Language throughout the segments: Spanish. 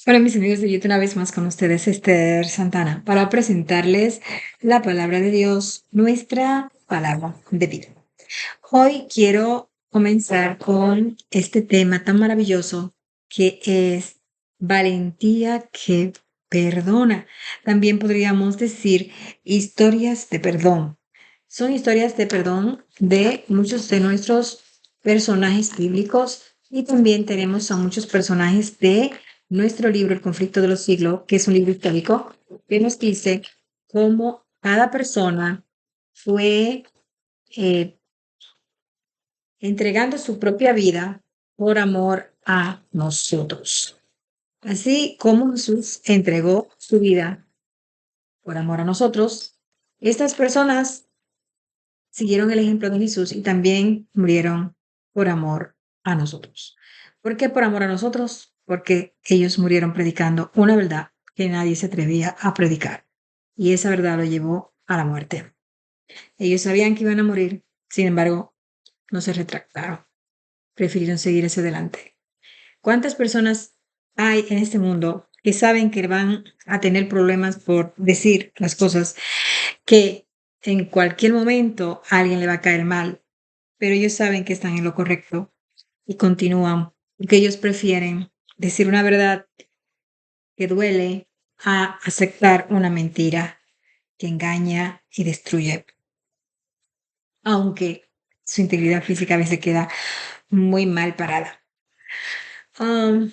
Hola mis amigos de YouTube, una vez más con ustedes, Esther Santana, para presentarles la palabra de Dios, nuestra palabra de vida. Hoy quiero comenzar con este tema tan maravilloso que es valentía que perdona. También podríamos decir historias de perdón. Son historias de perdón de muchos de nuestros personajes bíblicos y también tenemos a muchos personajes de nuestro libro El conflicto de los siglos, que es un libro histórico que nos dice cómo cada persona fue eh, entregando su propia vida por amor a nosotros. Así como Jesús entregó su vida por amor a nosotros, estas personas siguieron el ejemplo de Jesús y también murieron por amor a nosotros. ¿Por qué por amor a nosotros? Porque ellos murieron predicando una verdad que nadie se atrevía a predicar. Y esa verdad lo llevó a la muerte. Ellos sabían que iban a morir, sin embargo, no se retractaron. Prefirieron seguir hacia adelante. ¿Cuántas personas hay en este mundo que saben que van a tener problemas por decir las cosas, que en cualquier momento a alguien le va a caer mal, pero ellos saben que están en lo correcto y continúan, porque ellos prefieren decir una verdad que duele a aceptar una mentira que engaña y destruye, aunque su integridad física a veces queda muy mal parada. Um,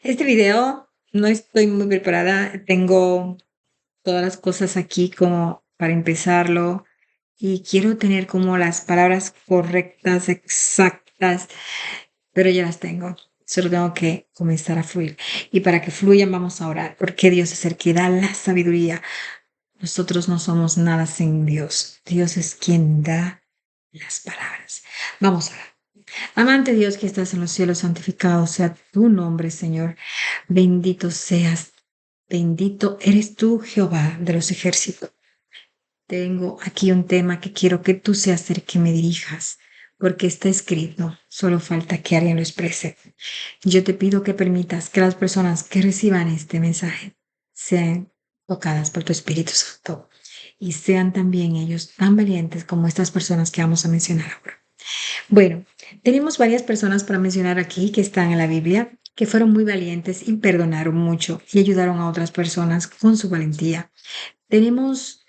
este video no estoy muy preparada, tengo todas las cosas aquí como para empezarlo y quiero tener como las palabras correctas, exactas, pero ya las tengo. Solo tengo que comenzar a fluir. Y para que fluyan vamos a orar, porque Dios es el que da la sabiduría. Nosotros no somos nada sin Dios. Dios es quien da las palabras. Vamos a orar. Amante Dios que estás en los cielos, santificado sea tu nombre, Señor. Bendito seas. Bendito eres tú, Jehová de los ejércitos. Tengo aquí un tema que quiero que tú seas el que me dirijas, porque está escrito, solo falta que alguien lo exprese. Yo te pido que permitas que las personas que reciban este mensaje sean tocadas por tu Espíritu Santo y sean también ellos tan valientes como estas personas que vamos a mencionar ahora. Bueno, tenemos varias personas para mencionar aquí que están en la Biblia, que fueron muy valientes y perdonaron mucho y ayudaron a otras personas con su valentía. Tenemos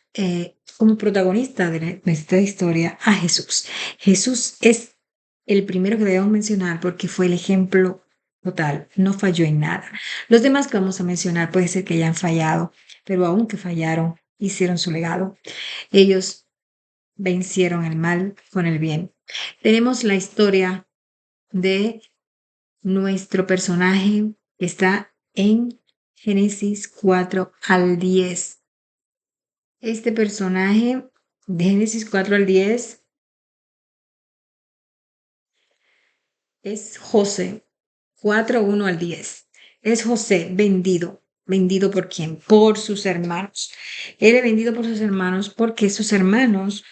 como protagonista de nuestra historia a Jesús. Jesús es el primero que debemos mencionar porque fue el ejemplo total, no falló en nada. Los demás que vamos a mencionar puede ser que hayan fallado, pero aunque fallaron, hicieron su legado. Ellos vencieron el mal con el bien. Tenemos la historia de nuestro personaje que está en Génesis 4 al 10. Este personaje de Génesis 4 al 10 es José, 4 1 al 10. Es José vendido. ¿Vendido por quién? Por sus hermanos. Él es vendido por sus hermanos porque sus hermanos,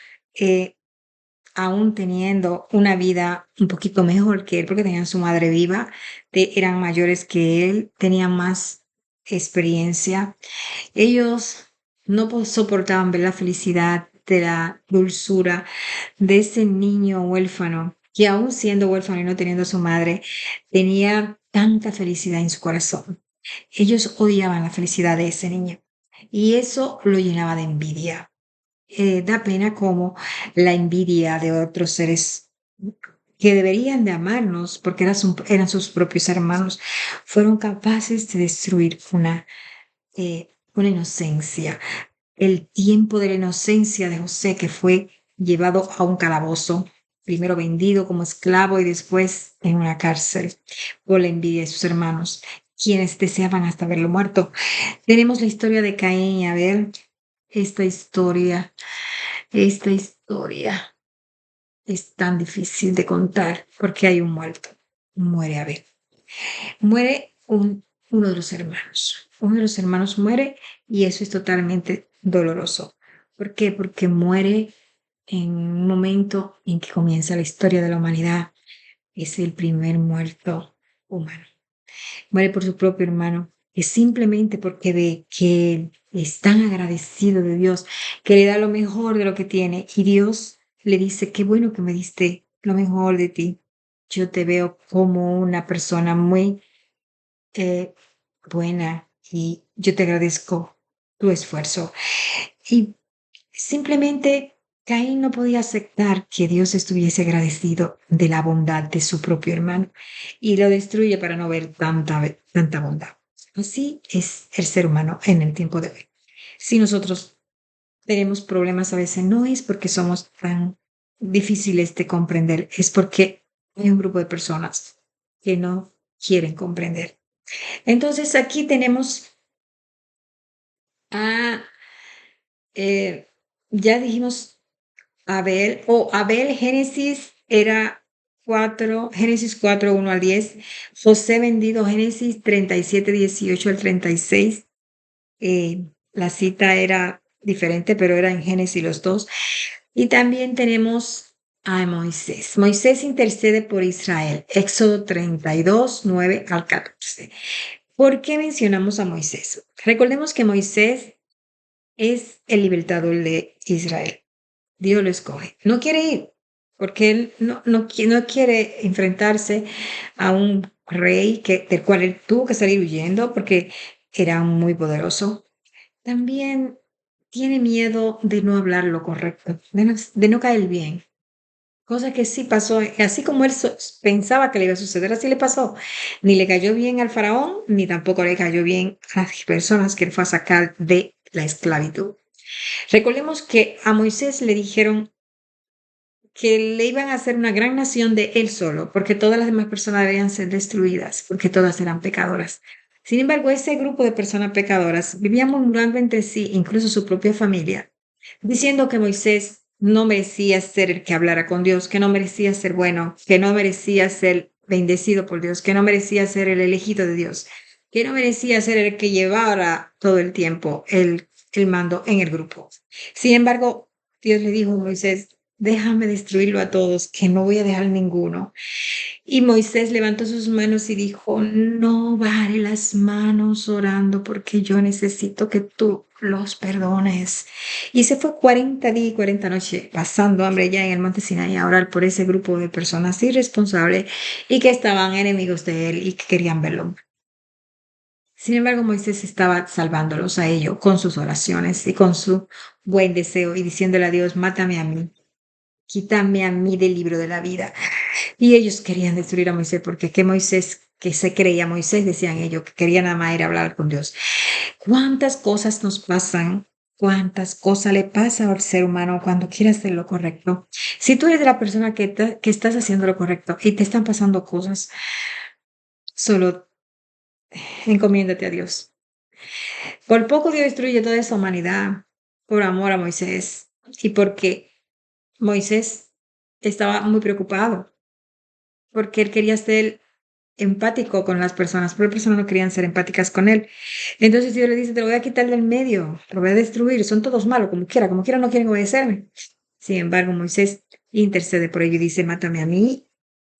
aún teniendo una vida un poquito mejor que él, porque tenían su madre viva, eran mayores que él, tenían más experiencia. Ellos no soportaban ver la felicidad de la dulzura de ese niño huérfano, que aún siendo huérfano y no teniendo a su madre, tenía tanta felicidad en su corazón. Ellos odiaban la felicidad de ese niño y eso lo llenaba de envidia. Da pena como la envidia de otros seres que deberían de amarnos porque eran sus propios hermanos, fueron capaces de destruir una inocencia, el tiempo de la inocencia de José, que fue llevado a un calabozo, primero vendido como esclavo y después en una cárcel por la envidia de sus hermanos, quienes deseaban hasta verlo muerto. Tenemos la historia de Caín y Abel. Esta historia, esta historia es tan difícil de contar porque hay un muerto. Muere Abel. Muere uno de los hermanos. Uno de los hermanos muere y eso es totalmente doloroso. ¿Por qué? Porque muere en un momento en que comienza la historia de la humanidad. Es el primer muerto humano. muere por su propio hermano, es simplemente porque ve que es tan agradecido de Dios, que le da lo mejor de lo que tiene y Dios le dice, qué bueno que me diste lo mejor de ti. Yo te veo como una persona muy buena y yo te agradezco tu esfuerzo. Y simplemente Caín no podía aceptar que Dios estuviese agradecido de la bondad de su propio hermano y lo destruye para no ver tanta bondad. Así es el ser humano en el tiempo de hoy. Si nosotros tenemos problemas a veces, no es porque somos tan difíciles de comprender, es porque hay un grupo de personas que no quieren comprender. Entonces aquí tenemos a, eh, ya dijimos Abel, Génesis 4 1 al 10. José vendido, Génesis 37 18 al 36. La cita era diferente, pero era en Génesis los dos. Y también tenemos a Moisés. Moisés intercede por Israel, Éxodo 32 9 al 14. ¿Por qué mencionamos a Moisés? Recordemos que Moisés es el libertador de Israel. Dios lo escoge. No quiere ir, porque él no quiere enfrentarse a un rey del cual él tuvo que salir huyendo porque era muy poderoso. También tiene miedo de no hablar lo correcto, de no caer bien. Cosa que sí pasó, así como él pensaba que le iba a suceder, así le pasó. Ni le cayó bien al faraón, ni tampoco le cayó bien a las personas que él fue a sacar de la esclavitud. Recordemos que a Moisés le dijeron que le iban a hacer una gran nación de él solo, porque todas las demás personas debían ser destruidas, porque todas eran pecadoras. Sin embargo, ese grupo de personas pecadoras vivían murmurando entre sí, incluso su propia familia, diciendo que Moisés no merecía ser el que hablara con Dios, que no merecía ser bueno, que no merecía ser bendecido por Dios, que no merecía ser el elegido de Dios, que no merecía ser el que llevara todo el tiempo el mando en el grupo. Sin embargo, Dios le dijo a Moisés, déjame destruirlo a todos, que no voy a dejar ninguno. Y Moisés levantó sus manos y dijo, no bajaré las manos orando porque yo necesito que tú los perdones. Y se fue 40 días y 40 noches pasando hambre ya en el monte Sinaí a orar por ese grupo de personas irresponsables y que estaban enemigos de él y que querían verlo. Sin embargo, Moisés estaba salvándolos a ellos con sus oraciones y con su buen deseo y diciéndole a Dios, mátame a mí, quítame a mí del libro de la vida. Y ellos querían destruir a Moisés porque que Moisés, que se creía Moisés, decían ellos, que querían nada más ir a hablar con Dios. ¿Cuántas cosas nos pasan? ¿Cuántas cosas le pasa al ser humano cuando quiere hacer lo correcto? Si tú eres de la persona que estás haciendo lo correcto y te están pasando cosas, solo encomiéndate a Dios. Por poco Dios destruye toda esa humanidad por amor a Moisés y porque Moisés estaba muy preocupado porque él quería ser empático con las personas, pero las personas no querían ser empáticas con él. Entonces Dios le dice, te lo voy a quitar del medio, te lo voy a destruir, son todos malos, como quiera no quieren obedecerme. Sin embargo, Moisés intercede por ello y dice, mátame a mí,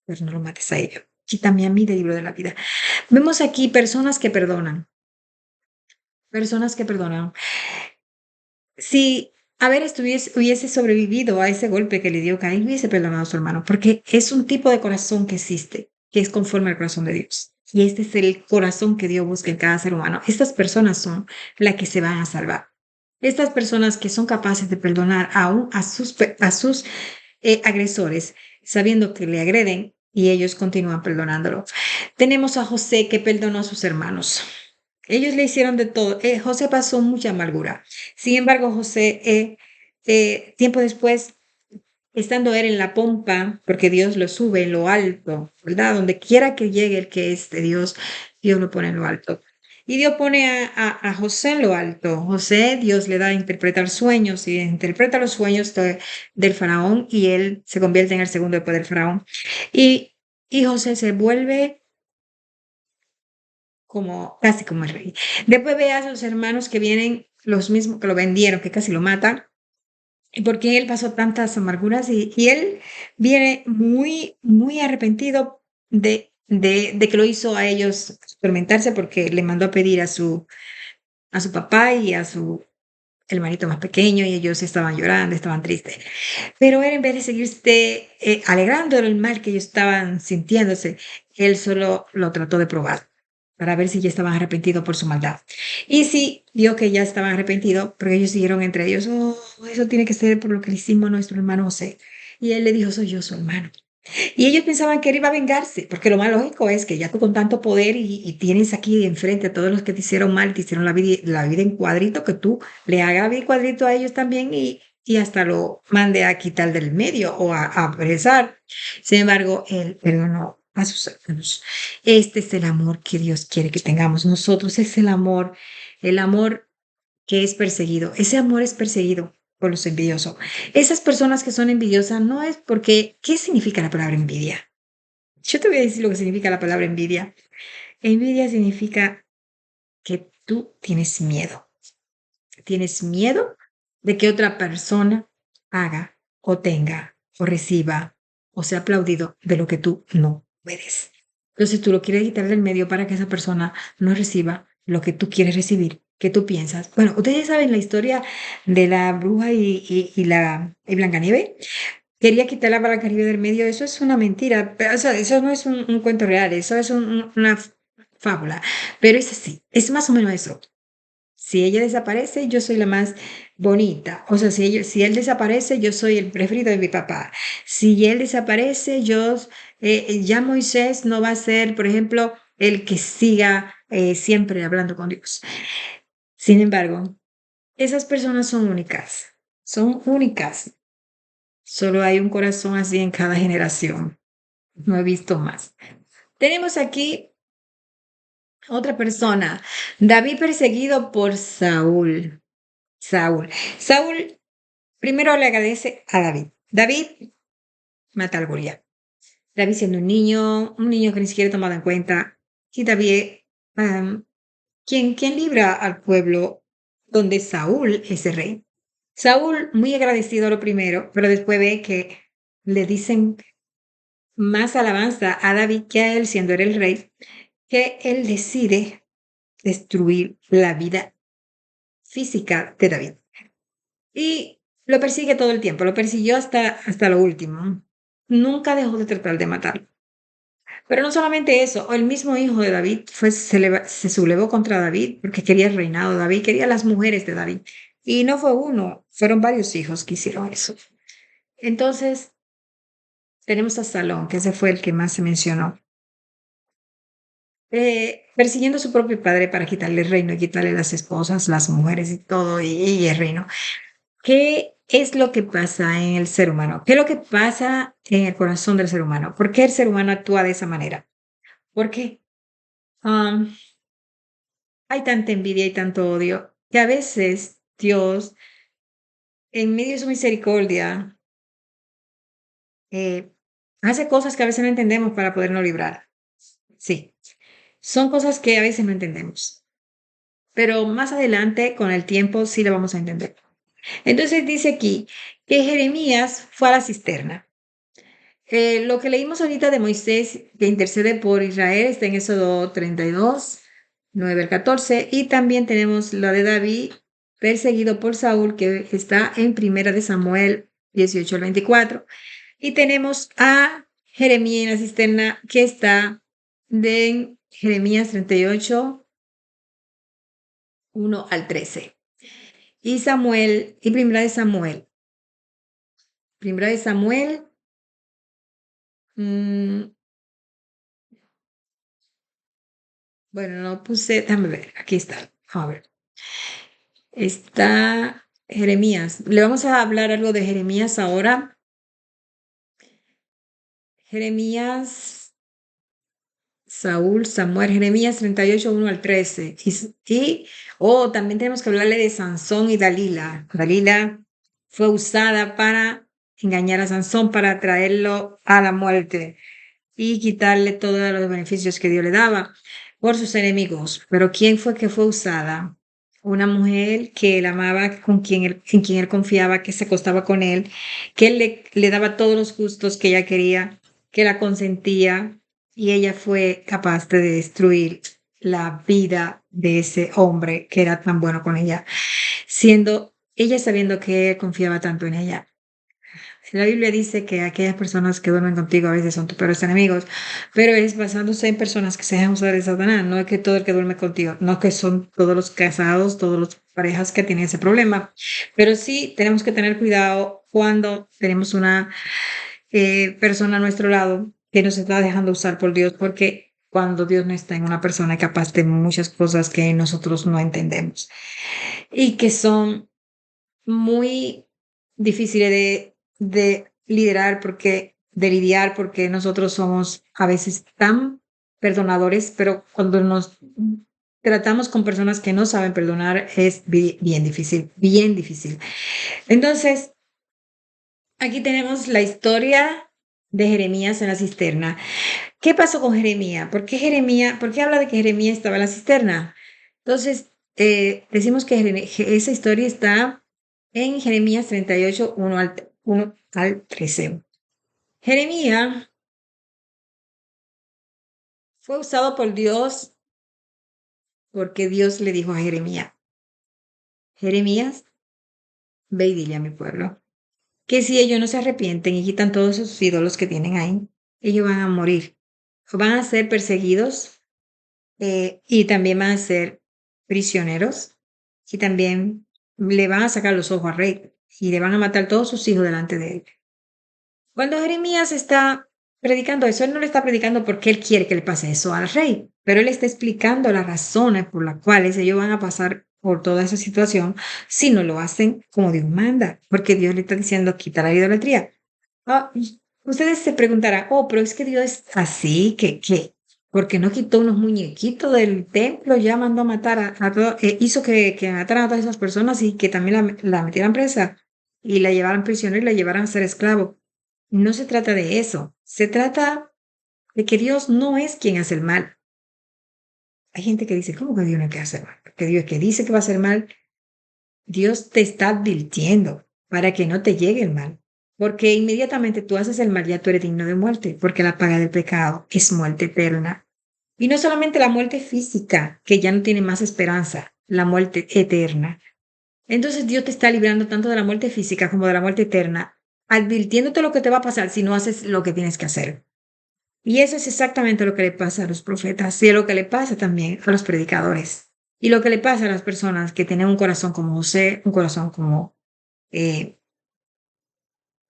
pero no lo mates a ellos. Quítame a mí del libro de la vida. Vemos aquí personas que perdonan. Si hubiese sobrevivido a ese golpe que le dio Caín, hubiese perdonado a su hermano, porque es un tipo de corazón que existe, que es conforme al corazón de Dios. Y este es el corazón que Dios busca en cada ser humano. Estas personas son las que se van a salvar. Estas personas que son capaces de perdonar aún a sus agresores, sabiendo que le agreden y ellos continúan perdonándolo. Tenemos a José que perdonó a sus hermanos. Ellos le hicieron de todo. José pasó mucha amargura. Sin embargo, José, tiempo después, estando él en la pompa, porque Dios lo sube en lo alto, ¿verdad? Donde quiera que llegue el que es de Dios, Dios lo pone en lo alto. Y Dios pone a José en lo alto. José, Dios le da a interpretar sueños y interpreta los sueños del faraón y él se convierte en el segundo después del faraón. Y, y José se vuelve casi como el rey. Después ve a sus hermanos que vienen, los mismos que lo vendieron, que casi lo matan, y porque él pasó tantas amarguras y él viene muy, muy arrepentido de de que lo hizo a ellos experimentarse porque le mandó a pedir a su papá y a su hermanito más pequeño y ellos estaban llorando, estaban tristes. Pero él en vez de seguirse alegrando del mal que ellos estaban sintiéndose, él solo lo trató de probar para ver si ya estaban arrepentidos por su maldad. Y si vio que ya estaban arrepentidos, porque ellos siguieron entre ellos, oh, eso tiene que ser por lo que le hicimos a nuestro hermano José. Y él le dijo, soy yo su hermano. Y ellos pensaban que él iba a vengarse, porque lo más lógico es que ya tú con tanto poder y tienes aquí enfrente a todos los que te hicieron mal, te hicieron la vida en cuadrito, que tú le hagas la vida en cuadrito a ellos también y hasta lo mande a quitar del medio o a apresar. Sin embargo, él perdonó a sus hermanos. Este es el amor que Dios quiere que tengamos nosotros, es el amor que es perseguido. Ese amor es perseguido por los envidiosos. Esas personas que son envidiosas no es porque, ¿qué significa la palabra envidia? Yo te voy a decir lo que significa la palabra envidia. Envidia significa que tú tienes miedo. Tienes miedo de que otra persona haga o tenga o reciba o sea aplaudido de lo que tú no puedes. Entonces tú lo quieres quitar del medio para que esa persona no reciba lo que tú quieres recibir, que tú piensas. Bueno, ustedes saben la historia de la bruja y Blancanieves. Quería quitar la Blancanieves del medio, eso es una mentira, o sea, eso no es un cuento real, eso es una fábula, pero es así, es más o menos eso. Si ella desaparece, yo soy la más bonita. O sea, si él desaparece, yo soy el preferido de mi papá. Si él desaparece, ya Moisés no va a ser, por ejemplo, el que siga siempre hablando con Dios. Sin embargo, esas personas son únicas. Son únicas. Solo hay un corazón así en cada generación. No he visto más. Tenemos aquí otra persona. David perseguido por Saúl. Saúl. Saúl primero le agradece a David. David mata al Goliat. David siendo un niño que ni siquiera tomado en cuenta. Y David, um, quien libra al pueblo donde Saúl es el rey. Saúl muy agradecido a lo primero, pero después ve que le dicen más alabanza a David que a él siendo él el rey, que él decide destruir la vida física de David. Y lo persigue todo el tiempo, lo persiguió hasta lo último. Nunca dejó de tratar de matarlo. Pero no solamente eso, el mismo hijo de David se sublevó contra David porque quería el reinado de David, quería las mujeres de David. Y no fue uno, fueron varios hijos que hicieron eso. Entonces, tenemos a Salón, que ese fue el que más se mencionó, persiguiendo a su propio padre para quitarle el reino y quitarle las esposas, las mujeres y todo, y el reino. ¿Qué es lo que pasa en el ser humano? ¿Qué es lo que pasa en el corazón del ser humano? ¿Por qué el ser humano actúa de esa manera? Porque um, hay tanta envidia y tanto odio que a veces Dios, en medio de su misericordia, eh, hace cosas que a veces no entendemos para podernos librar. Sí, son cosas que a veces no entendemos, pero más adelante, con el tiempo, sí lo vamos a entender. Entonces dice aquí que Jeremías fue a la cisterna. Lo que leímos ahorita de Moisés que intercede por Israel está en Éxodo 32, 9 al 14, y también tenemos la de David perseguido por Saúl que está en Primera de Samuel 18 al 24, y tenemos a Jeremías en la cisterna que está de Jeremías 38, 1 al 13, y Samuel, y Primera de Samuel, mm, bueno, no puse, déjame ver, aquí está. A ver, está Jeremías. Le vamos a hablar algo de Jeremías ahora. Jeremías, Saúl, Samuel, Jeremías 38, 1 al 13. También tenemos que hablarle de Sansón y Dalila. Dalila fue usada para engañar a Sansón, para traerlo a la muerte y quitarle todos los beneficios que Dios le daba por sus enemigos. Pero ¿quién fue que fue usada? Una mujer que él amaba, en quien él confiaba, que se acostaba con él, que él le daba todos los gustos que ella quería, que la consentía y ella fue capaz de destruir la vida de ese hombre que era tan bueno con ella, siendo ella sabiendo que él confiaba tanto en ella. La Biblia dice que aquellas personas que duermen contigo a veces son tus peores enemigos, pero es basándose en personas que se dejan usar de Satanás, no es que todo el que duerme contigo, no que son todos los casados, todas las parejas que tienen ese problema, pero sí tenemos que tener cuidado cuando tenemos una persona a nuestro lado que nos está dejando usar por Dios, porque cuando Dios no está en una persona es capaz de muchas cosas que nosotros no entendemos y que son muy difíciles de liderar porque de lidiar porque nosotros somos a veces tan perdonadores, pero cuando nos tratamos con personas que no saben perdonar es bien difícil, bien difícil. Entonces, aquí tenemos la historia de Jeremías en la cisterna. ¿Qué pasó con Jeremías? ¿Por qué habla de que Jeremías estaba en la cisterna? Entonces, decimos que esa historia está en Jeremías 38, 1 al 13. Jeremías fue usado por Dios porque Dios le dijo a Jeremías, Jeremías, ve y dile a mi pueblo que si ellos no se arrepienten y quitan todos esos ídolos que tienen ahí, ellos van a morir, van a ser perseguidos y también van a ser prisioneros y también le van a sacar los ojos al rey y le van a matar todos sus hijos delante de él. Cuando Jeremías está predicando eso, él no le está predicando porque él quiere que le pase eso al rey, pero él está explicando las razones por las cuales ellos van a pasar por toda esa situación si no lo hacen como Dios manda, porque Dios le está diciendo quita la idolatría. Ah, ustedes se preguntarán, oh, pero es que Dios es así, ¿por qué no quitó unos muñequitos del templo? Ya mandó a matar a todo, hizo que mataran a todas esas personas y que también la metieran presa y la llevaran prisionera y la llevaran a ser esclavo. No se trata de eso, se trata de que Dios no es quien hace el mal. Hay gente que dice, ¿cómo que Dios no es quien hace el mal? Que Dios que dice que va a hacer mal, Dios te está advirtiendo para que no te llegue el mal. Porque inmediatamente tú haces el mal, ya tú eres digno de muerte, porque la paga del pecado es muerte eterna. Y no solamente la muerte física, que ya no tiene más esperanza, la muerte eterna. Entonces Dios te está librando tanto de la muerte física como de la muerte eterna, advirtiéndote lo que te va a pasar si no haces lo que tienes que hacer. Y eso es exactamente lo que le pasa a los profetas y es lo que le pasa también a los predicadores. Y lo que le pasa a las personas que tienen un corazón como José, un corazón como eh,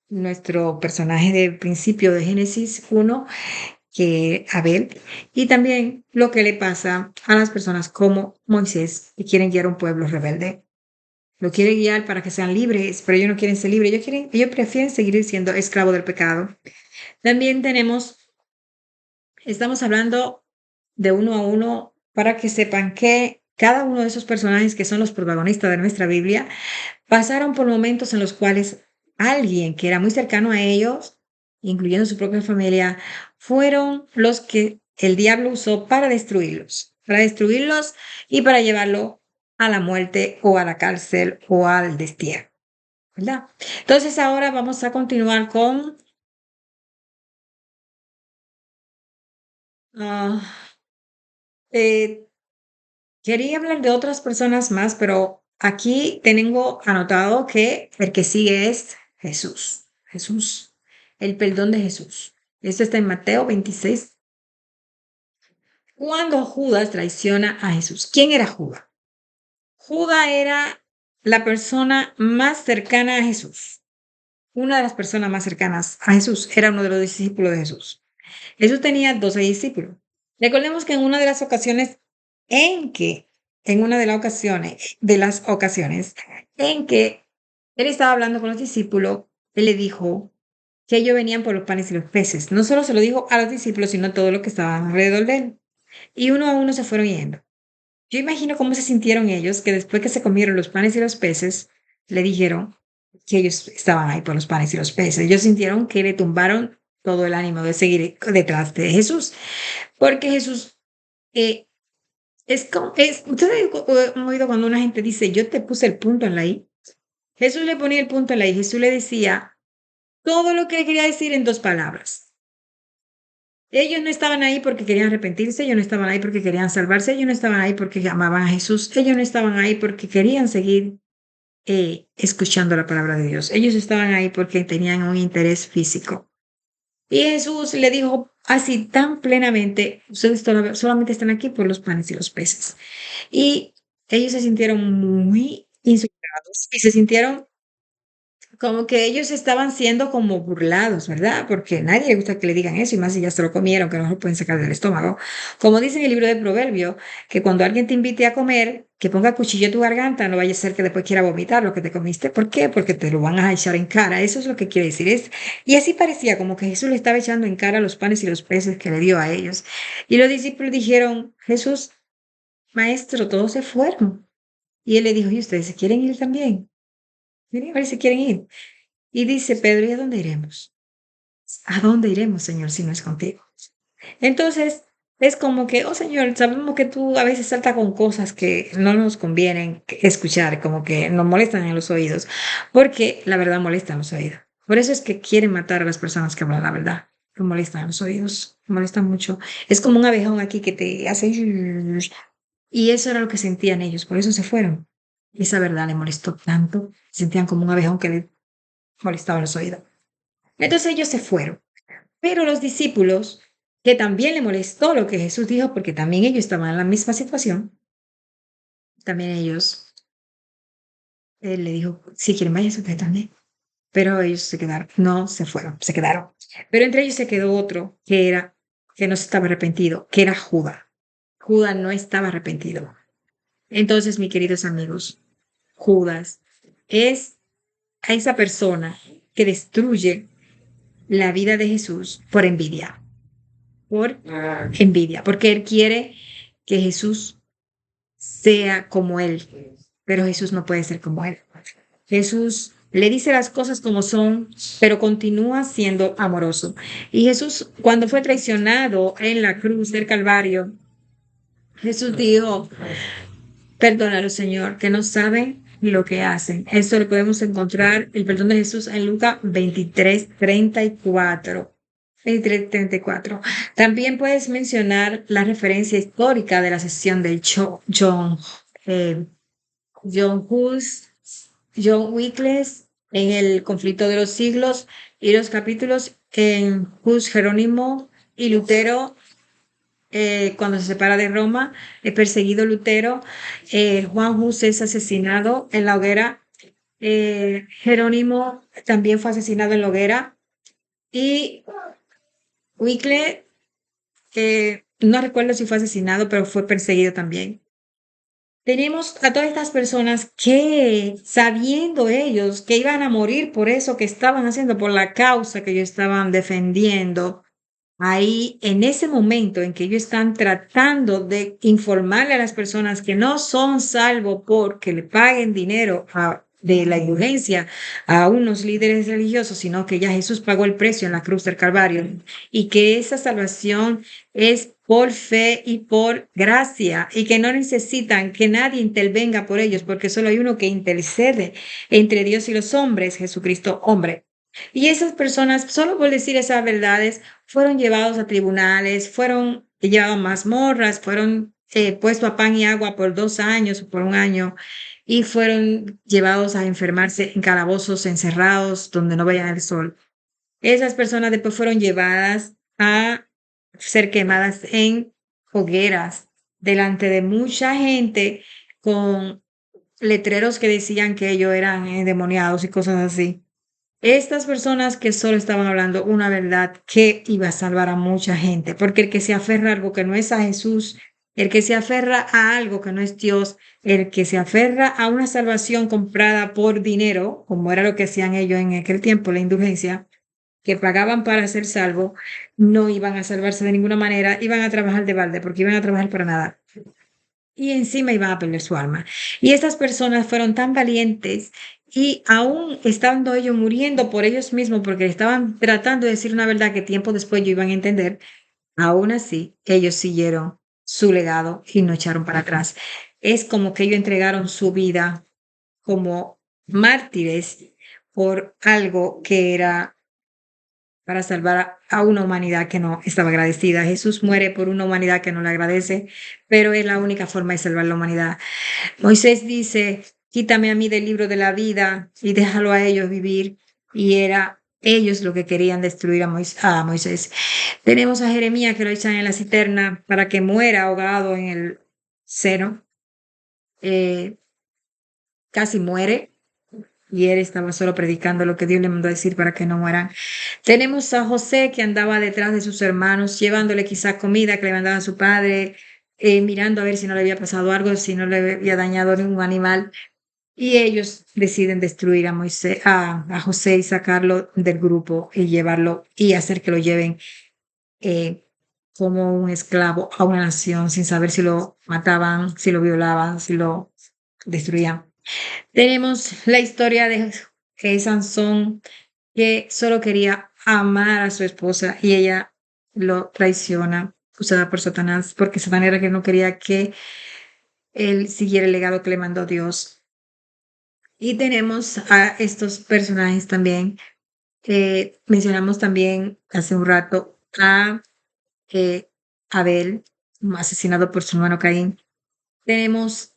nuestro personaje del principio de Génesis 1, que Abel, y también lo que le pasa a las personas como Moisés, que quieren guiar a un pueblo rebelde. Lo quieren guiar para que sean libres, pero ellos no quieren ser libres, ellos prefieren seguir siendo esclavos del pecado. También estamos hablando de uno a uno para que sepan que cada uno de esos personajes que son los protagonistas de nuestra Biblia pasaron por momentos en los cuales alguien que era muy cercano a ellos, incluyendo su propia familia, fueron los que el diablo usó para destruirlos y para llevarlo a la muerte o a la cárcel o al destierro, ¿verdad? Entonces ahora vamos a continuar con ah, eh, quería hablar de otras personas más, pero aquí tengo anotado que el que sigue es Jesús. Jesús, el perdón de Jesús. Esto está en Mateo 26. Cuando Judas traiciona a Jesús. ¿Quién era Judas? Judas era la persona más cercana a Jesús. Una de las personas más cercanas a Jesús. Era uno de los discípulos de Jesús. Jesús tenía 12 discípulos. Recordemos que en una de las ocasiones en una de las ocasiones en que él estaba hablando con los discípulos, él le dijo que ellos venían por los panes y los peces. No solo se lo dijo a los discípulos, sino a todos los que estaban alrededor de él. Y uno a uno se fueron yendo. Yo imagino cómo se sintieron ellos que después que se comieron los panes y los peces, le dijeron que ellos estaban ahí por los panes y los peces. Ellos sintieron que le tumbaron todo el ánimo de seguir detrás de Jesús, porque Jesús eh, ustedes han oído cuando una gente dice, yo te puse el punto en la I. Jesús le ponía el punto en la I. Jesús le decía todo lo que le quería decir en dos palabras. Ellos no estaban ahí porque querían arrepentirse, ellos no estaban ahí porque querían salvarse, ellos no estaban ahí porque amaban a Jesús, ellos no estaban ahí porque querían seguir escuchando la palabra de Dios. Ellos estaban ahí porque tenían un interés físico. Y Jesús le dijo así tan plenamente, ustedes solamente están aquí por los panes y los peces. Y ellos se sintieron muy insultados y se sintieron como que ellos estaban siendo como burlados, ¿verdad? Porque a nadie le gusta que le digan eso, y más si ya se lo comieron, que no lo pueden sacar del estómago. Como dice en el libro de Proverbio, que cuando alguien te invite a comer, que ponga cuchillo en tu garganta, no vaya a ser que después quiera vomitar lo que te comiste. ¿Por qué? Porque te lo van a echar en cara. Eso es lo que quiere decir. Y así parecía como que Jesús le estaba echando en cara los panes y los peces que le dio a ellos. Y los discípulos dijeron, Jesús, maestro, todos se fueron. Y él le dijo, ¿y ustedes se quieren ir también? Miren, a ver si quieren ir. Y dice Pedro, ¿y a dónde iremos? ¿A dónde iremos, Señor, si no es contigo? Entonces, es como que, oh Señor, sabemos que tú a veces saltas con cosas que no nos convienen escuchar, como que nos molestan en los oídos, porque la verdad molesta en los oídos. Por eso es que quieren matar a las personas que hablan la verdad. Que molestan en los oídos, molestan mucho. Es como un abejón aquí que te hace... Y eso era lo que sentían ellos, por eso se fueron. Y esa verdad le molestó tanto, sentían como un abejón que le molestaba en los oídos. Entonces ellos se fueron. Pero los discípulos, que también le molestó lo que Jesús dijo, porque también ellos estaban en la misma situación, también ellos, él le dijo, si quieren váyanse ustedes también. Pero ellos se quedaron, no se fueron, se quedaron. Pero entre ellos se quedó otro que no estaba arrepentido, que era Judas. Judas no estaba arrepentido. Entonces, mis queridos amigos, Judas es a esa persona que destruye la vida de Jesús por envidia, porque él quiere que Jesús sea como él, pero Jesús no puede ser como él. Jesús le dice las cosas como son, pero continúa siendo amoroso. Y Jesús, cuando fue traicionado en la cruz del Calvario, Jesús dijo, perdónalo, Señor, que no saben lo que hacen. Esto lo podemos encontrar, el perdón de Jesús en Lucas 23:34. 23:34. También puedes mencionar la referencia histórica de la sesión del eh, John Hus, John Wycliffe en el conflicto de los siglos y los capítulos en Hus, Jerónimo y Lutero cuando se separa de Roma, es perseguido Lutero, Juan Hus es asesinado en la hoguera, Jerónimo también fue asesinado en la hoguera y Wycliffe, no recuerdo si fue asesinado, pero fue perseguido también. Tenemos a todas estas personas que, sabiendo ellos que iban a morir por eso que estaban haciendo, por la causa que ellos estaban defendiendo, ahí, en ese momento en que ellos están tratando de informarle a las personas que no son salvos porque le paguen dinero de la indulgencia a unos líderes religiosos, sino que ya Jesús pagó el precio en la cruz del Calvario y que esa salvación es por fe y por gracia y que no necesitan que nadie intervenga por ellos porque solo hay uno que intercede entre Dios y los hombres, Jesucristo hombre. Y esas personas, solo por decir esas verdades, fueron llevados a tribunales, fueron llevados a mazmorras, fueron puestos a pan y agua por 2 años o por un año y fueron llevados a enfermarse en calabozos encerrados donde no veían el sol. Esas personas después fueron llevadas a ser quemadas en hogueras delante de mucha gente con letreros que decían que ellos eran endemoniados y cosas así. Estas personas que solo estaban hablando una verdad que iba a salvar a mucha gente, porque el que se aferra a algo que no es a Jesús, el que se aferra a algo que no es Dios, el que se aferra a una salvación comprada por dinero, como era lo que hacían ellos en aquel tiempo, la indulgencia, que pagaban para ser salvo, no iban a salvarse de ninguna manera, iban a trabajar de balde, porque iban a trabajar para nada y encima iban a perder su alma. Y estas personas fueron tan valientes y aún estando ellos muriendo por ellos mismos, porque estaban tratando de decir una verdad que tiempo después ellos iban a entender, aún así ellos siguieron su legado y no echaron para atrás. Es como que ellos entregaron su vida como mártires por algo que era para salvar a una humanidad que no estaba agradecida. Jesús muere por una humanidad que no le agradece, pero es la única forma de salvar la humanidad. Moisés dice, quítame a mí del libro de la vida y déjalo a ellos vivir. Y era ellos lo que querían destruir a Moisés. Tenemos a Jeremías que lo echan en la cisterna para que muera ahogado en el seno. Casi muere y él estaba solo predicando lo que Dios le mandó a decir para que no mueran. Tenemos a José que andaba detrás de sus hermanos, llevándole quizás comida que le mandaba su padre, mirando a ver si no le había pasado algo, si no le había dañado ningún animal. Y ellos deciden destruir a Moisés, a José y sacarlo del grupo y llevarlo y hacer que lo lleven eh, como un esclavo a una nación sin saber si lo mataban, si lo violaban, si lo destruían. Tenemos la historia de Sansón, que solo quería amar a su esposa y ella lo traiciona, usada por Satanás, porque Satanás era que no quería que él siguiera el legado que le mandó Dios. Y tenemos a estos personajes también. Mencionamos también hace un rato a eh, Abel, asesinado por su hermano Caín. Tenemos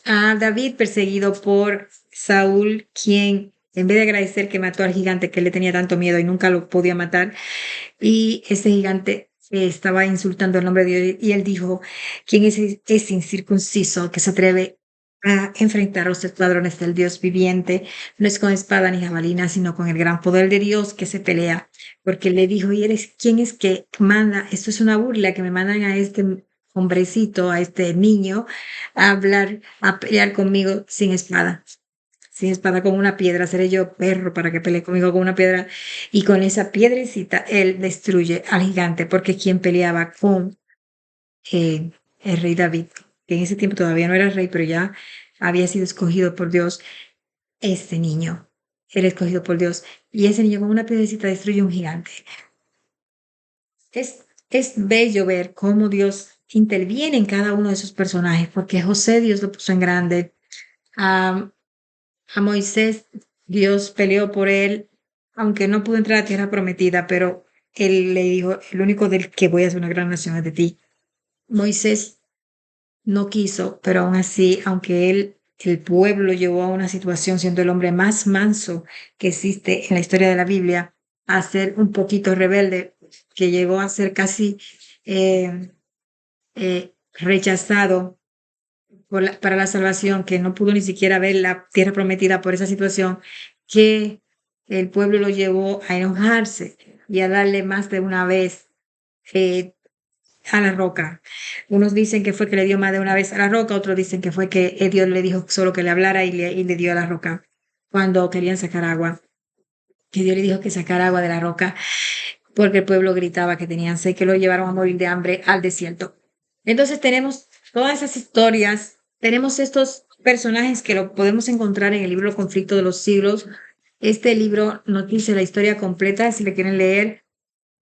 a David perseguido por Saúl, quien en vez de agradecer que mató al gigante que le tenía tanto miedo y nunca lo podía matar, y ese gigante estaba insultando el nombre de Dios y él dijo, ¿quién es ese incircunciso que se atreve a enfrentar a los escuadrones del Dios viviente? No es con espada ni jabalina, sino con el gran poder de Dios que se pelea. Porque le dijo, ¿y eres quién es que manda? Esto es una burla que me mandan a este hombrecito, a este niño, a hablar, a pelear conmigo sin espada, con una piedra. Seré yo perro para que pelee conmigo con una piedra. Y con esa piedrecita él destruye al gigante, porque quien peleaba con el rey David, que en ese tiempo todavía no era rey, pero ya había sido escogido por Dios, este niño, era escogido por Dios. Y ese niño con una piedrecita destruye un gigante. Es bello ver cómo Dios interviene en cada uno de esos personajes, porque José Dios lo puso en grande. A, a Moisés Dios peleó por él, aunque no pudo entrar a la tierra prometida, pero él le dijo, el único del que voy a hacer una gran nación es de ti. Moisés no quiso, pero aún así, aunque el pueblo lo llevó a una situación, siendo el hombre más manso que existe en la historia de la Biblia, a ser un poquito rebelde, que llegó a ser casi eh, rechazado para la salvación, que no pudo ni siquiera ver la tierra prometida por esa situación, que el pueblo lo llevó a enojarse y a darle más de una vez eh, a la roca. Unos dicen que fue que le dio más de una vez a la roca, otros dicen que fue que Dios le dijo solo que le hablara y le dio a la roca cuando querían sacar agua, que Dios le dijo que sacara agua de la roca porque el pueblo gritaba que tenían sed, que lo llevaron a morir de hambre al desierto. Entonces tenemos todas esas historias, tenemos estos personajes que lo podemos encontrar en el libro Conflicto de los Siglos. Este libro nos dice la historia completa, si le quieren leer,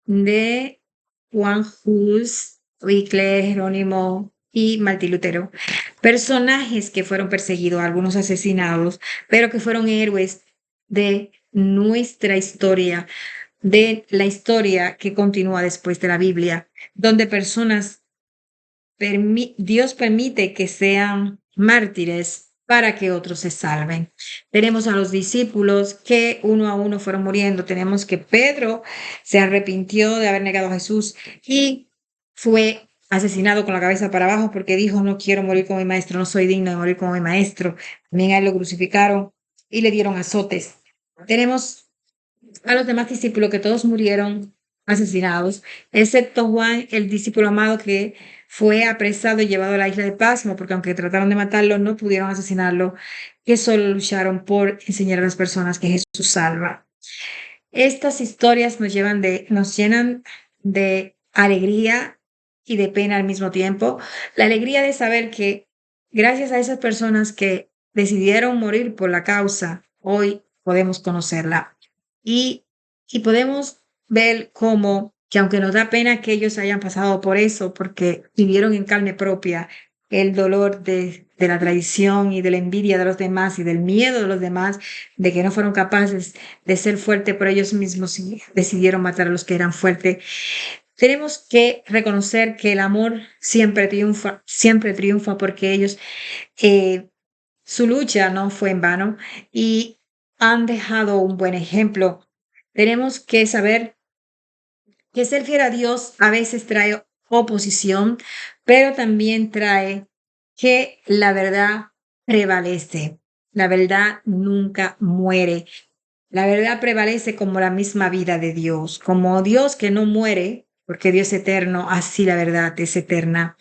de Juan Hus, Wycliffe, Jerónimo y Martín Lutero. Personajes que fueron perseguidos, algunos asesinados, pero que fueron héroes de nuestra historia, de la historia que continúa después de la Biblia, donde personas, Dios permite que sean mártires para que otros se salven. Tenemos a los discípulos que uno a uno fueron muriendo. Tenemos que Pedro se arrepintió de haber negado a Jesús y fue asesinado con la cabeza para abajo porque dijo, no quiero morir como mi maestro, no soy digno de morir como mi maestro. También a él lo crucificaron y le dieron azotes. Tenemos a los demás discípulos que todos murieron asesinados, excepto Juan, el discípulo amado que fue apresado y llevado a la isla de Pasmo, porque aunque trataron de matarlo, no pudieron asesinarlo, que solo lucharon por enseñar a las personas que Jesús salva. Estas historias nos llenan de alegría y de pena al mismo tiempo. La alegría de saber que gracias a esas personas que decidieron morir por la causa, hoy podemos conocerla. Y, y podemos ver cómo, que aunque nos da pena que ellos hayan pasado por eso, porque vivieron en carne propia el dolor de la traición y de la envidia de los demás y del miedo de los demás, de que no fueron capaces de ser fuertes por ellos mismos y decidieron matar a los que eran fuertes. Tenemos que reconocer que el amor siempre triunfa porque ellos, eh, su lucha no fue en vano y han dejado un buen ejemplo. Tenemos que saber que ser fiel a Dios a veces trae oposición, pero también trae que la verdad prevalece. La verdad nunca muere. La verdad prevalece como la misma vida de Dios, como Dios que no muere, porque Dios es eterno, así la verdad es eterna.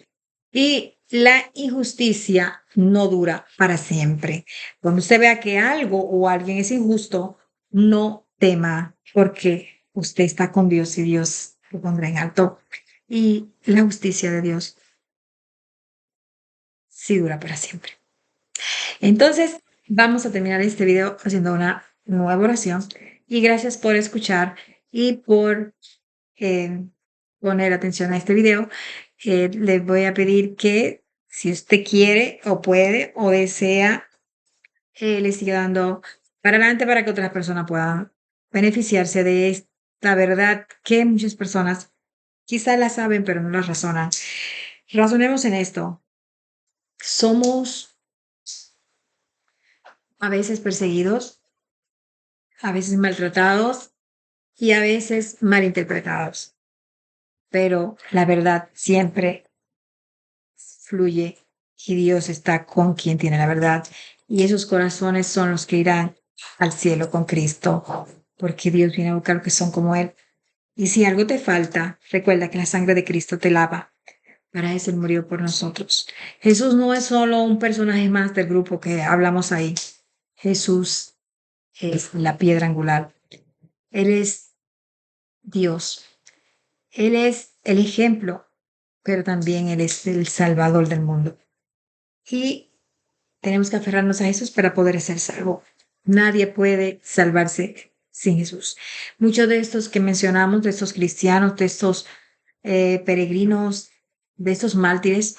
Y la injusticia no dura para siempre. Cuando usted vea que algo o alguien es injusto, no tema, porque usted está con Dios y Dios lo pondrá en alto. Y la justicia de Dios sí dura para siempre. Entonces, vamos a terminar este video haciendo una nueva oración. Y gracias por escuchar y por eh, poner atención a este video. Les voy a pedir que si usted quiere o puede o desea, le siga dando para adelante para que otras personas puedan beneficiarse de esta verdad que muchas personas quizás la saben, pero no la razonan. Razonemos en esto. Somos a veces perseguidos, a veces maltratados y a veces malinterpretados, pero la verdad siempre fluye y Dios está con quien tiene la verdad. Y esos corazones son los que irán al cielo con Cristo, porque Dios viene a buscar los que son como Él. Y si algo te falta, recuerda que la sangre de Cristo te lava. Para eso Él murió por nosotros. Jesús no es solo un personaje más del grupo que hablamos ahí. Jesús es la piedra angular. Él es Dios. Él es el ejemplo, pero también Él es el Salvador del mundo. Y tenemos que aferrarnos a Jesús para poder ser salvo. Nadie puede salvarse sin Jesús. Muchos de estos que mencionamos, de estos cristianos, de estos peregrinos, de estos mártires,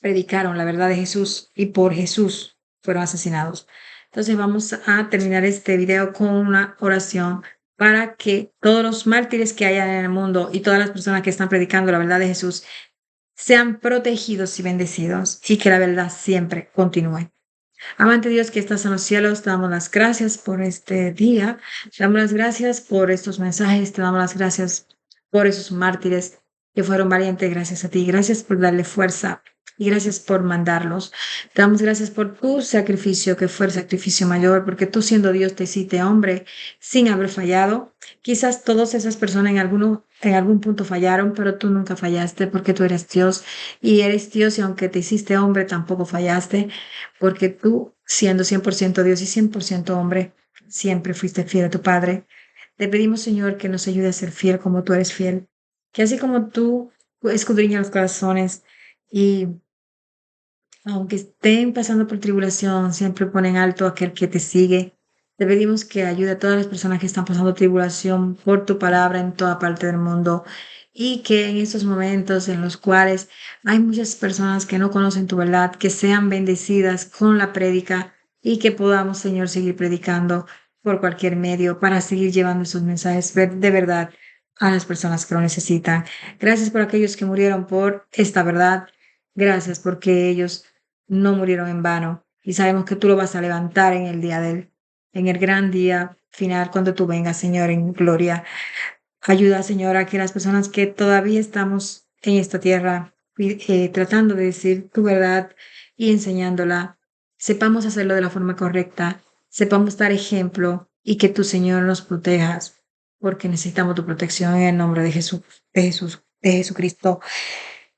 predicaron la verdad de Jesús y por Jesús fueron asesinados. Entonces vamos a terminar este video con una oración para que todos los mártires que hayan en el mundo y todas las personas que están predicando la verdad de Jesús sean protegidos y bendecidos y que la verdad siempre continúe. Amante Dios que estás en los cielos, te damos las gracias por este día, te damos las gracias por estos mensajes, te damos las gracias por esos mártires que fueron valientes, gracias a ti, gracias por darle fuerza y gracias por mandarlos. Te damos gracias por tu sacrificio, que fue el sacrificio mayor, porque tú siendo Dios te hiciste hombre sin haber fallado. Quizás todas esas personas en algún punto fallaron, pero tú nunca fallaste porque tú eres Dios y eres Dios y aunque te hiciste hombre tampoco fallaste porque tú, siendo 100% Dios y 100% hombre, siempre fuiste fiel a tu Padre. Te pedimos, Señor, que nos ayude a ser fiel como tú eres fiel, que así como tú escudriñas los corazones y aunque estén pasando por tribulación, siempre ponen alto a aquel que te sigue. Te pedimos que ayude a todas las personas que están pasando tribulación por tu palabra en toda parte del mundo y que en estos momentos en los cuales hay muchas personas que no conocen tu verdad, que sean bendecidas con la prédica y que podamos, Señor, seguir predicando por cualquier medio para seguir llevando esos mensajes de verdad a las personas que lo necesitan. Gracias por aquellos que murieron por esta verdad. Gracias porque ellos no murieron en vano y sabemos que tú lo vas a levantar en el día en el gran día final cuando tú vengas, Señor, en gloria. Ayuda, Señor, a que las personas que todavía estamos en esta tierra tratando de decir tu verdad y enseñándola, sepamos hacerlo de la forma correcta, sepamos dar ejemplo y que tu Señor nos protejas, porque necesitamos tu protección en el nombre de Jesús, de Jesucristo,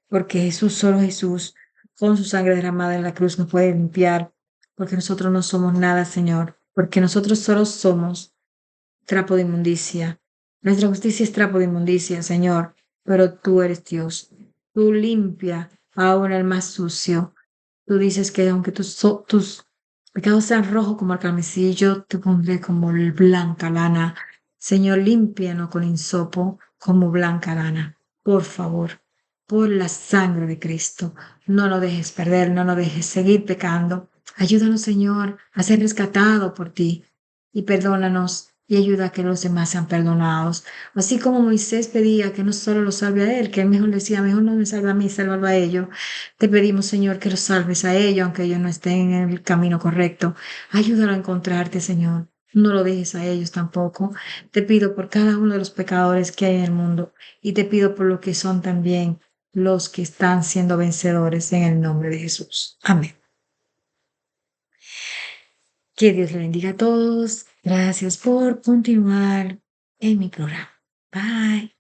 porque Jesús, solo Jesús, con su sangre derramada en la cruz nos puede limpiar, porque nosotros no somos nada, Señor, porque nosotros solo somos trapo de inmundicia. Nuestra justicia es trapo de inmundicia, Señor, pero tú eres Dios. Tú limpia aún el más sucio. Tú dices que aunque tus pecados sean rojos como el carmesí, yo te pondré como blanca lana. Señor, límpianos con insopo como blanca lana. Por favor. por la sangre de Cristo. No lo dejes perder, no lo dejes seguir pecando. Ayúdanos, Señor, a ser rescatados por ti y perdónanos y ayuda a que los demás sean perdonados. Así como Moisés pedía que no solo lo salve a él, que él mejor decía, mejor no me salve a mí, sálvalo a ellos. Te pedimos, Señor, que los salves a ellos, aunque ellos no estén en el camino correcto. Ayúdalo a encontrarte, Señor. No lo dejes a ellos tampoco. Te pido por cada uno de los pecadores que hay en el mundo y te pido por lo que son también los que están siendo vencedores en el nombre de Jesús. Amén. Que Dios le bendiga a todos. Gracias por continuar en mi programa. Bye.